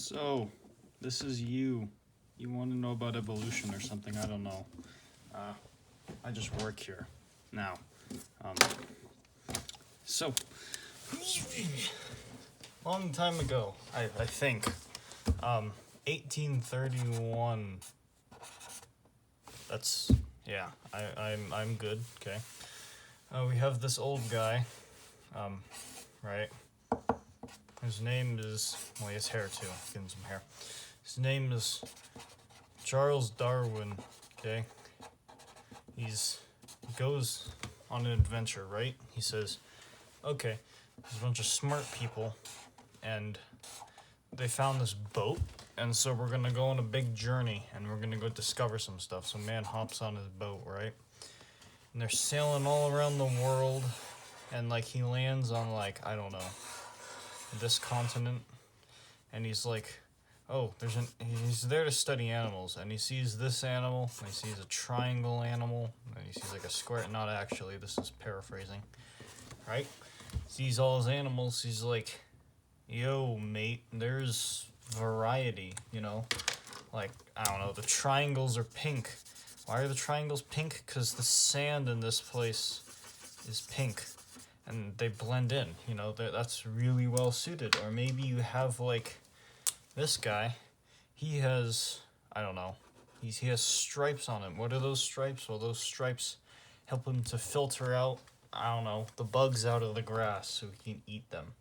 So, this is you. You want to know about evolution or something? I don't know. I just work here now. Um, so, long time ago, I think, 1831. That's I'm good. Okay. We have this old guy, right? His name is, well, he has hair too. Give him some hair. His name is Charles Darwin, okay? He goes on an adventure, right? He says, okay, there's a bunch of smart people, and they found this boat, and so we're gonna go on a big journey, and we're gonna go discover some stuff. So man hops on his boat, right? And they're sailing all around the world, and like he lands on like, I don't know, this continent, and he's like, oh, he's there to study animals, and he sees this animal, and he sees a triangle animal, and he sees like a square, not actually, this is paraphrasing, right? Sees all his animals, he's like, yo, mate, there's variety, like, I don't know, the triangles are pink. Why are the triangles pink? Because the sand in this place is pink. And they blend in, that's really well suited. Or maybe you have, like, this guy, he has, I don't know, he has stripes on him. What are those stripes? Well, those stripes help him to filter out, I don't know, the bugs out of the grass so he can eat them.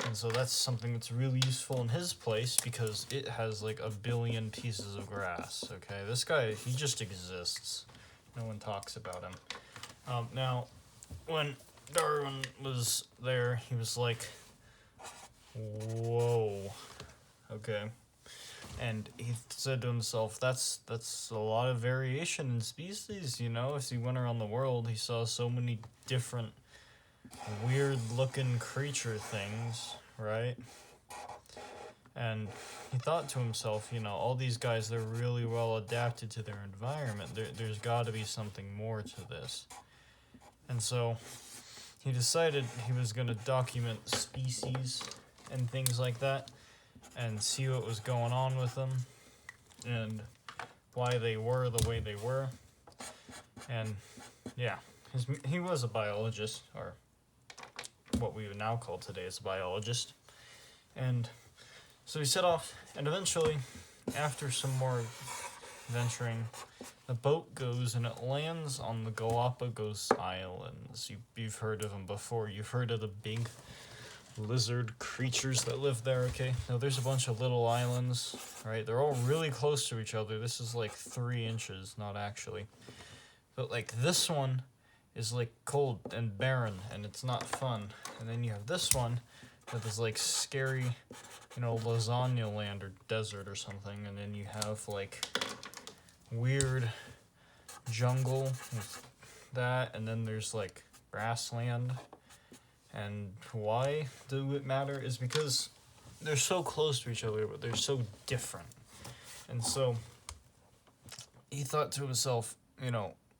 And so that's something that's really useful in his place because it has, like, 1 billion pieces of grass, okay? This guy, he just exists. No one talks about him. Now, when Darwin was there, he was like, whoa, okay. And he said to himself, that's a lot of variation in species, As he went around the world, he saw so many different weird-looking creature things, right? And he thought to himself, all these guys, they're really well adapted to their environment. There's got to be something more to this. And so he decided he was going to document species and things like that and see what was going on with them and why they were the way they were. And yeah, he was a biologist, or what we would now call today as a biologist. And so he set off, and eventually, after some more venturing, the boat goes and it lands on the Galapagos Islands. You've heard of them before. You've heard of the big lizard creatures that live there, okay? Now, there's a bunch of little islands, right? They're all really close to each other. This is like 3 inches, not actually. But, like, this one is, like, cold and barren, and it's not fun. And then you have this one that is, like, scary, lasagna land or desert or something. And then you have, like, weird jungle with that, and then there's like grassland. And why do it matter is because they're so close to each other, but they're so different. And so he thought to himself,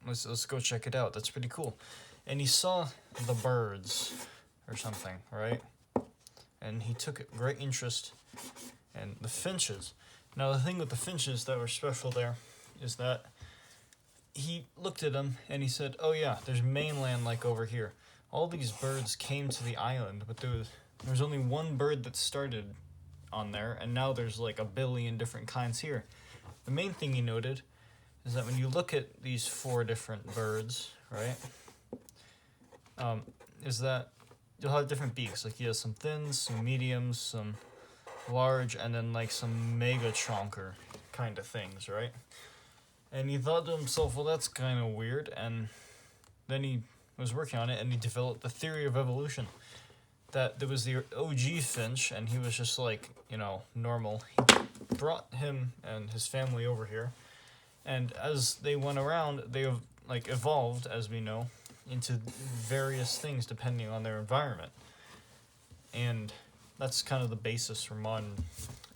let's go check it out. That's pretty cool. And he saw the birds or something, right? And he took great interest in the finches. Now, the thing with the finches that were special there is that he looked at them and he said, oh yeah, there's mainland like over here. All these birds came to the island, but there's only one bird that started on there, and now there's like 1 billion different kinds here. The main thing he noted is that when you look at these 4 different birds, right, is that you'll have different beaks. Like, he has some thins, some mediums, some large, and then like some mega chonker kind of things, right? And he thought to himself, well, that's kind of weird. And then he was working on it, and he developed the theory of evolution. That there was the OG finch, and he was just like, normal. He brought him and his family over here. And as they went around, they like evolved, as we know, into various things depending on their environment. And that's kind of the basis for modern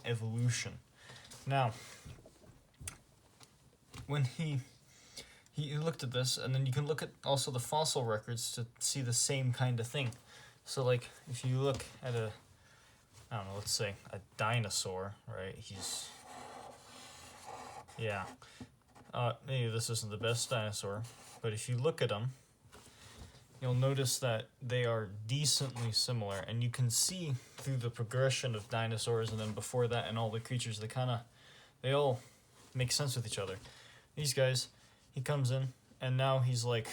evolution. Now, when he looked at this, and then you can look at also the fossil records to see the same kind of thing. So, like, if you look at I don't know, let's say a dinosaur, right? Yeah. Maybe this isn't the best dinosaur, but if you look at them, you'll notice that they are decently similar, and you can see through the progression of dinosaurs, and then before that, and all the creatures, they all make sense with each other. These guys, he comes in, and now he's like,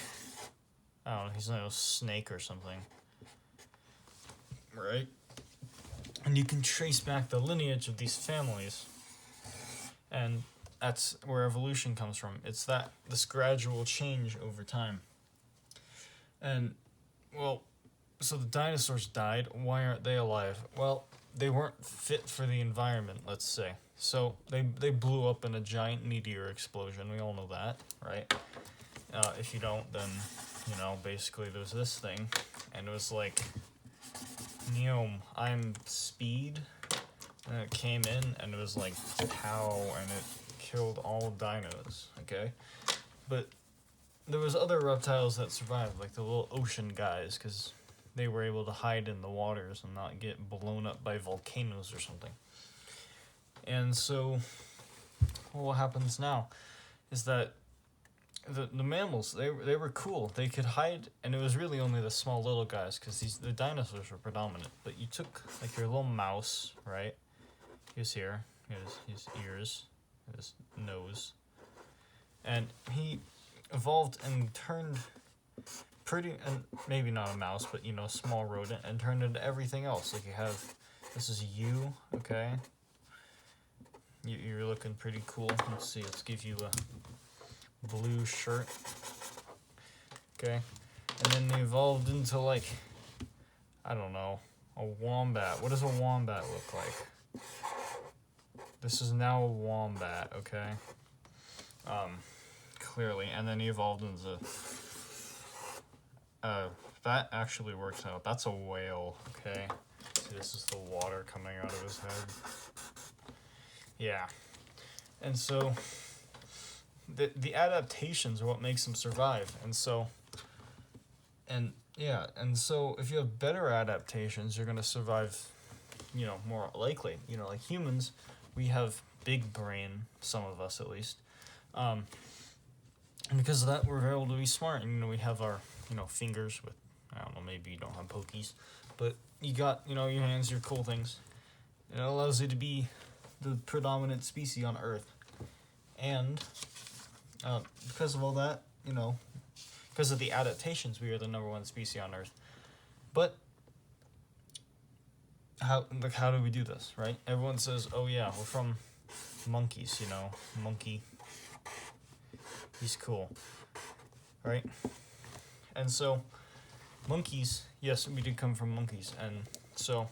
I don't know, he's like a snake or something, right? And you can trace back the lineage of these families, and that's where evolution comes from. It's this gradual change over time. And, well, so the dinosaurs died. Why aren't they alive? Well, they weren't fit for the environment, let's say. So they blew up in a giant meteor explosion. We all know that, right? If you don't, then, basically there's this thing. And it was like, I'm speed. And it came in, and it was like, pow, and it killed all dinos, okay? But there was other reptiles that survived, like the little ocean guys, because they were able to hide in the waters and not get blown up by volcanoes or something. And so, what happens now is that the mammals, they were cool. They could hide, and it was really only the small little guys, because the dinosaurs were predominant. But you took, like, your little mouse, right? He was here, his ears, his nose, and he evolved and turned and maybe not a mouse, but a small rodent, and turned into everything else. Like this is you, okay? You're looking pretty cool. Let's see, let's give you a blue shirt, okay? And then they evolved into, like, I don't know, a wombat. What does a wombat look like? This is now a wombat, okay? Clearly, and then he evolved into that actually works out. That's a whale, okay? See, this is the water coming out of his head. Yeah. And so the adaptations are what makes them survive. And so if you have better adaptations, you're going to survive, more likely. Like humans, we have big brain, some of us at least. And because of that, we're able to be smart. And, we have our, fingers with, I don't know, maybe you don't have pokies, but you got, your hands, your cool things. It allows you to be the predominant species on Earth. And because of all that, because of the adaptations, we are the number one species on Earth. But how do we do this, right? Everyone says, oh yeah, we're from monkeys, monkey. He's cool, right? And so, monkeys, yes, we did come from monkeys, and so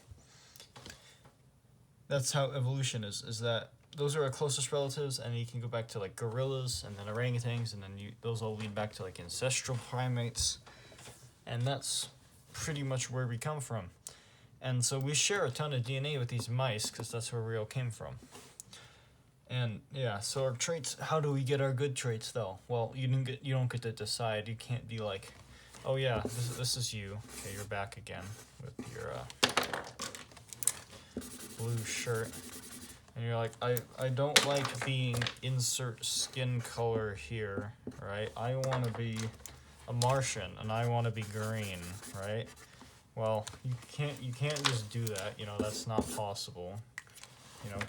that's how evolution is that those are our closest relatives, and you can go back to, like, gorillas, and then orangutans, and then those all lead back to, like, ancestral primates, and that's pretty much where we come from. And so we share a ton of DNA with these mice, because that's where we all came from. And yeah, so our traits, how do we get our good traits though? Well, you don't get to decide. You can't be like, oh yeah, this is you. Okay, you're back again with your blue shirt. And you're like, I don't like being insert skin color here, right? I want to be a Martian, and I want to be green, right? Well, you can't just do that, that's not possible.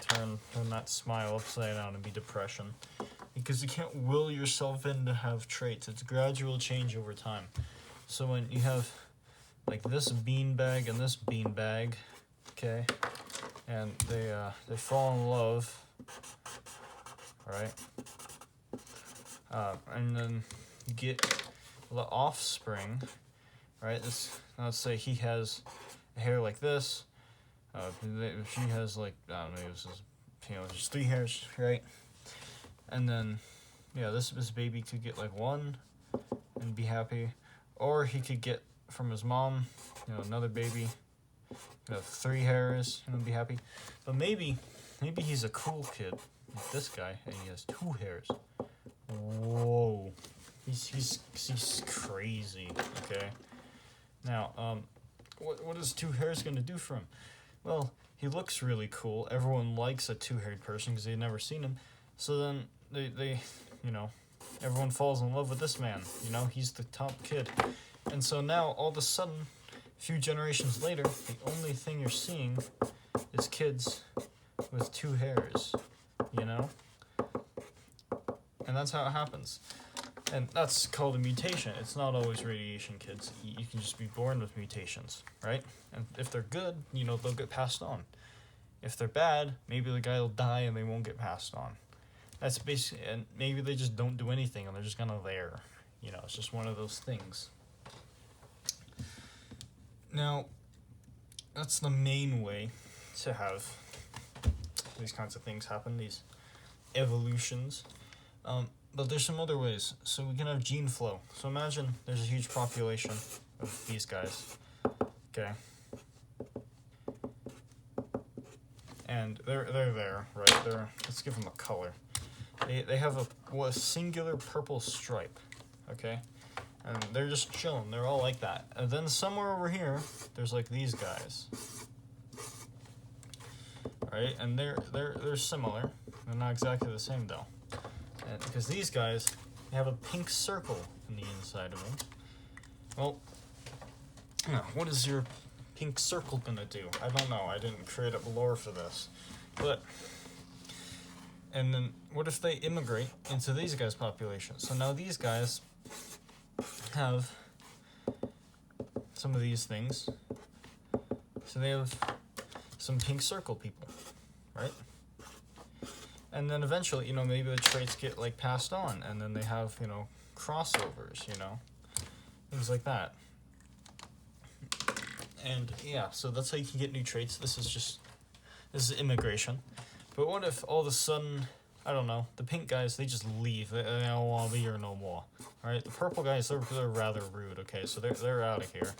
Turn that smile upside down and be depression. Because you can't will yourself in to have traits. It's gradual change over time. So when you have, like, this beanbag and this beanbag, okay, and they fall in love, right? And then you get the offspring, right? Let's say he has hair like this. She has, like, I don't know, this is, just 3 hairs, right? And then, yeah, this baby could get, like, 1 and be happy. Or he could get from his mom, another baby, have 3 hairs and be happy. But maybe he's a cool kid, like this guy, and he has 2 hairs. Whoa. He's crazy, okay? Now, what is 2 hairs gonna do for him? Well, he looks really cool. Everyone likes a two-haired person because they've never seen him. So then they, you know, everyone falls in love with this man. You know, he's the top kid. And so now, all of a sudden, a few generations later, the only thing you're seeing is kids with two hairs, you know? And that's how it happens. And that's called a mutation. It's not always radiation, kids. You can just be born with mutations, right? And if they're good, you know, they'll get passed on. If they're bad, maybe the guy will die and they won't get passed on. That's basically, and maybe they just don't do anything and they're just kind of there. You know, it's just one of those things. Now, that's the main way to have these kinds of things happen, these evolutions. But there's some other ways. So we can have gene flow. So imagine there's a huge population of these guys. Okay. And they're there, right? Let's give them a color. They have a singular purple stripe. Okay? And they're just chilling. They're all like that. And then somewhere over here, there's like these guys. Right? And they're similar. They're not exactly the same though. Because these guys have a pink circle in the inside of them. Well, what is your pink circle gonna do? I don't know. I didn't create up lore for this. But, and then what if they immigrate into these guys' population? So now these guys have some of these things. So they have some pink circle people, right? And then eventually, you know, maybe the traits get, like, passed on, and then they have, you know, crossovers, you know, things like that. And, yeah, so that's how you can get new traits. This is immigration. But what if all of a sudden, I don't know, the pink guys, they just leave. They don't want to be here no more, right? The purple guys, they're rather rude, okay, so they're out of here.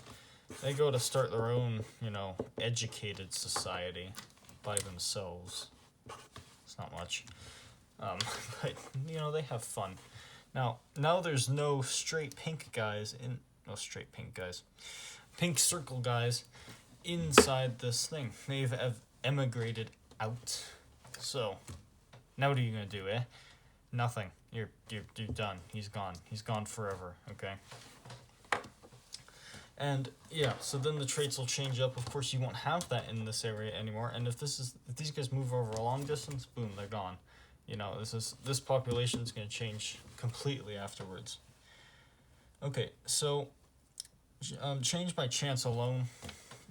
They go to start their own, you know, educated society by themselves. It's not much. But, you know, they have fun. Now there's no straight pink guys pink circle guys inside this thing. They've emigrated out. So, now what are you gonna do, eh? Nothing. You're done. He's gone. He's gone forever, okay? And yeah, so then the traits will change up. Of course, you won't have that in this area anymore. And if these guys move over a long distance, boom, they're gone. You know, this population is going to change completely afterwards. Okay, so change by chance alone,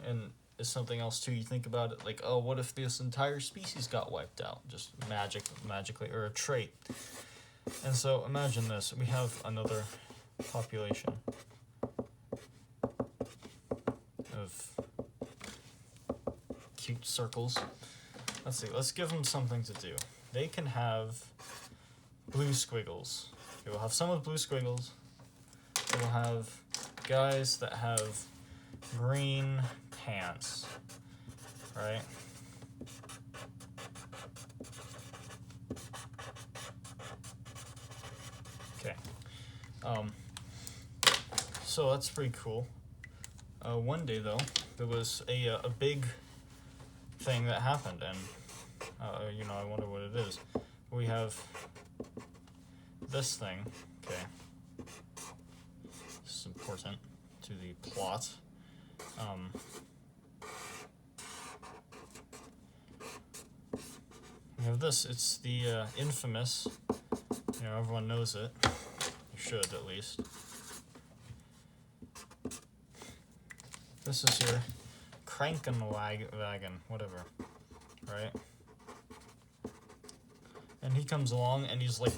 and is something else too. You think about it like, oh, what if this entire species got wiped out, just magically, or a trait? And so imagine this: we have another population of cute circles. Let's see, let's give them something to do. They can have blue squiggles. Okay, we'll have some with blue squiggles. We'll have guys that have green pants, right? Okay. So that's pretty cool. One day though, there was a big thing that happened, and you know, I wonder what it is. We have this thing. Okay, this is important to the plot. We have this. It's the infamous. You know, everyone knows it. You should at least. This is your Krankenwagen, whatever, right? And he comes along and he's like,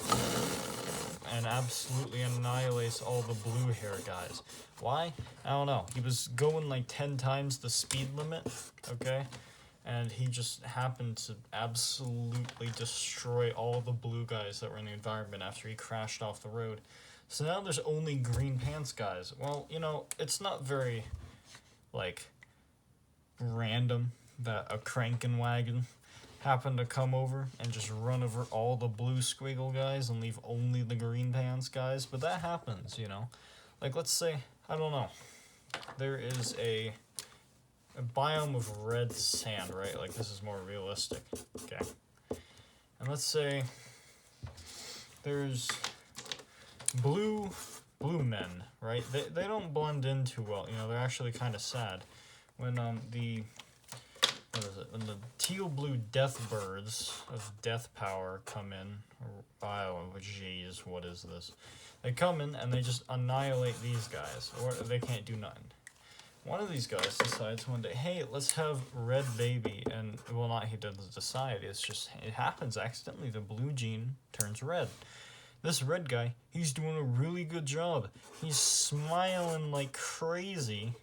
and absolutely annihilates all the blue hair guys. Why? I don't know. He was going like 10 times the speed limit, okay? And he just happened to absolutely destroy all the blue guys that were in the environment after he crashed off the road. So now there's only green pants guys. Well, you know, it's not very, like, random that a Krankenwagen happened to come over and just run over all the blue squiggle guys and leave only the green pants guys, but that happens, you know. Like, let's say, I don't know, there is a a biome of red sand, right? Like, this is more realistic. Okay. And let's say there's blue men, right? They don't blend in too well. You know, they're actually kind of sad. When when the teal blue death birds of death power come in, or jeez, what is this? They come in and they just annihilate these guys, or they can't do nothing. One of these guys decides one day, hey, let's have red baby, and well, not he doesn't decide. It's just it happens accidentally. The blue gene turns red. This red guy, he's doing a really good job. He's smiling like crazy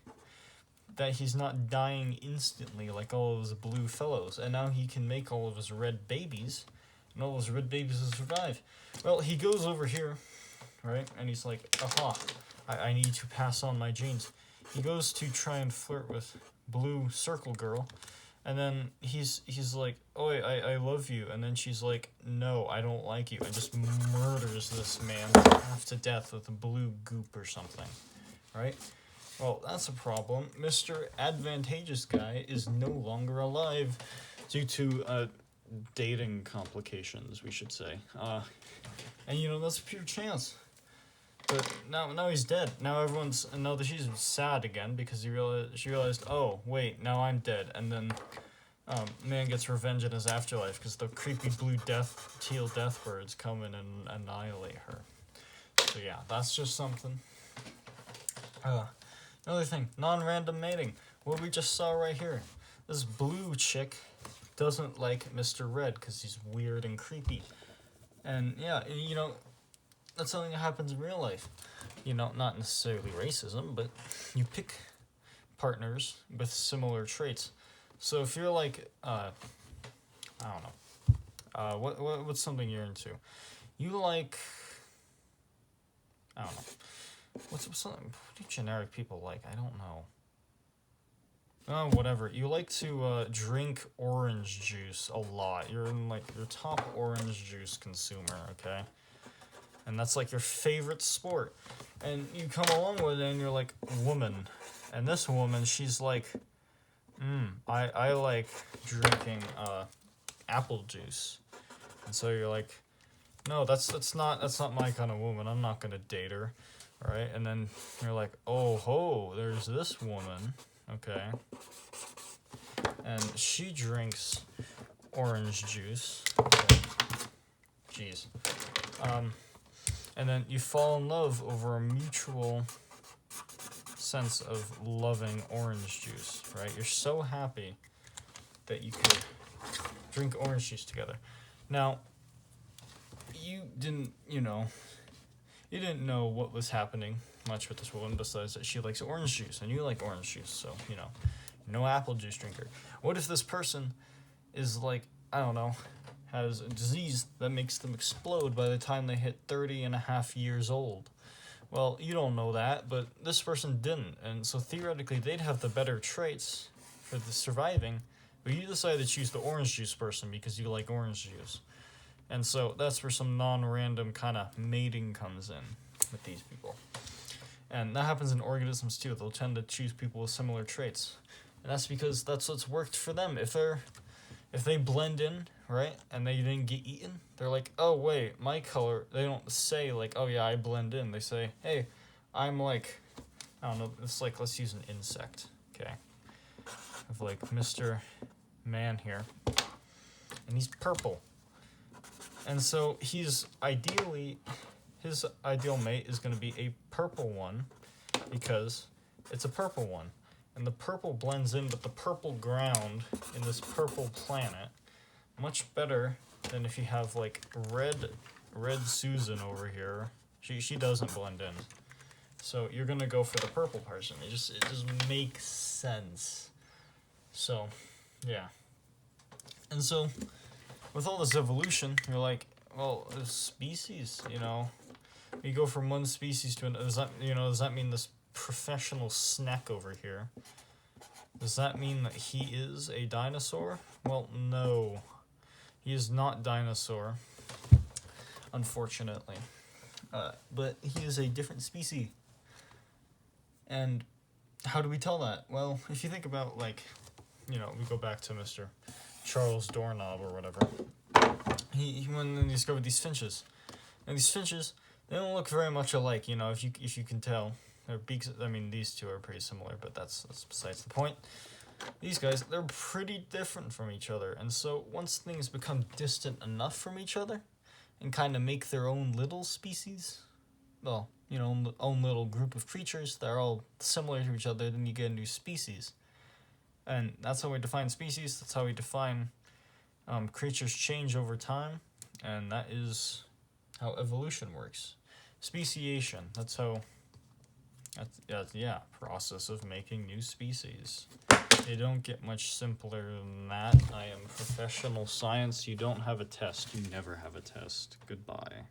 that he's not dying instantly like all of his blue fellows. And now he can make all of his red babies, and all those red babies will survive. Well, he goes over here, right? And he's like, aha, I need to pass on my genes. He goes to try and flirt with blue circle girl. And then he's like, oh, I love you. And then she's like, no, I don't like you. And just murders this man half to death with a blue goop or something. Right? Well, that's a problem. Mr. Advantageous Guy is no longer alive due to dating complications, we should say. And you know, that's a pure chance. But now he's dead. Now that she's sad again because she realized, oh wait, now I'm dead. And then, man gets revenge in his afterlife because the creepy blue teal death birds come in and annihilate her. So yeah, that's just something. Another thing, non-random mating. What we just saw right here. This blue chick doesn't like Mr. Red because he's weird and creepy. And yeah, you know, that's something that happens in real life. You know, not necessarily racism, but you pick partners with similar traits. So if you're like, I don't know, what's something you're into? You like, I don't know, what's something? What do generic people like? I don't know. Oh, whatever. You like to drink orange juice a lot. You're in like your top orange juice consumer, okay? And that's like your favorite sport. And you come along with it and you're like, woman. And this woman, she's like, I like drinking apple juice. And so you're like, no, that's not my kind of woman. I'm not gonna date her. Right? And then you're like, oh ho, there's this woman, okay? And she drinks orange juice. Okay. Jeez. And then you fall in love over a mutual sense of loving orange juice, right? You're so happy that you could drink orange juice together. Now, you didn't know what was happening much with this woman besides that she likes orange juice and you like orange juice, so, you know, no apple juice drinker. What if this person is like, I don't know, has a disease that makes them explode by the time they hit 30 and a half years old? Well, you don't know that, but this person didn't, and so theoretically they'd have the better traits for the surviving, but you decided to choose the orange juice person because you like orange juice. And so that's where some non-random kind of mating comes in with these people. And that happens in organisms too. They'll tend to choose people with similar traits. And that's because that's what's worked for them. If they blend in, right, and they didn't get eaten, they're like, oh, wait, my color, they don't say, like, oh, yeah, I blend in. They say, hey, I'm like, I don't know, it's like, let's use an insect, okay? Of, like, Mr. Man here, and he's purple. And so his ideal mate is going to be a purple one because it's a purple one. And the purple blends in with the purple ground in this purple planet much better than if you have like red Susan over here. She doesn't blend in. So you're gonna go for the purple person. It just makes sense. So, yeah. And so with all this evolution, you're like, well, species, you know, you go from one species to another. Does that mean this professional snack over here, does that mean that he is a dinosaur? Well, no. He is not dinosaur, unfortunately. But he is a different species. And how do we tell that? Well, if you think about, like, we go back to Mr. Charles Doorknob or whatever. He went and discovered these finches. And these finches, they don't look very much alike, if you can tell. Their beaks, I mean, these two are pretty similar, but that's besides the point. These guys, they're pretty different from each other. And so once things become distant enough from each other and kind of make their own little species, well, own little group of creatures that are all similar to each other, then you get a new species. And that's how we define species. That's how we define creatures change over time. And that is how evolution works. Speciation. That's process of making new species. You don't get much simpler than that. I am professional science. You don't have a test. You never have a test. Goodbye.